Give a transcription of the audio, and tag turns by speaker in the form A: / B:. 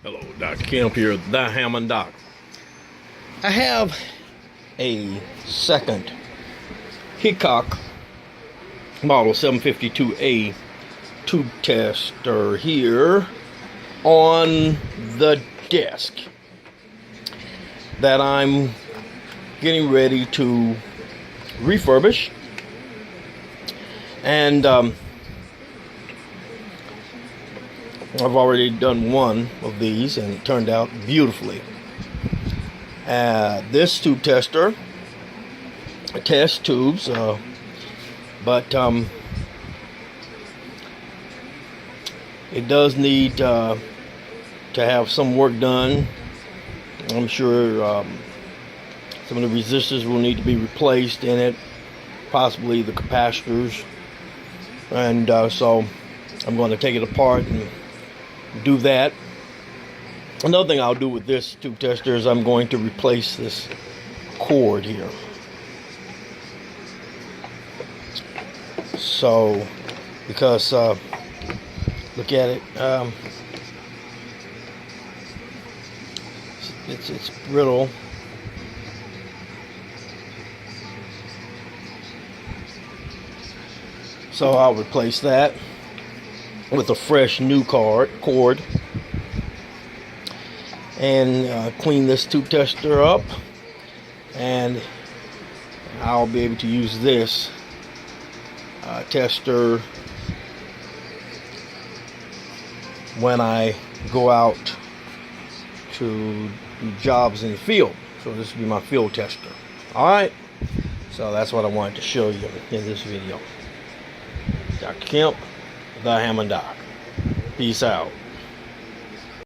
A: Hello, Dr. Kemp here, the Hammond Doc. I have a second Hickok model 752A tube tester here on the desk that I'm getting ready to refurbish. And I've already done one of these and it turned out beautifully. This tube tester tests tubes, but it does need to have some work done. I'm sure some of the resistors will need to be replaced in it, possibly the capacitors, and so I'm going to take it apart and do that. Another thing I'll do with this tube tester is I'm going to replace this cord here. So, because look at it, it's brittle. So I'll replace that with a fresh new cord and clean this tube tester up, and I'll be able to use this tester when I go out to do jobs in the field. So this will be my field tester. Alright, so that's what I wanted to show you in this video. Dr. Kemp, the Hammond Doc. Peace out.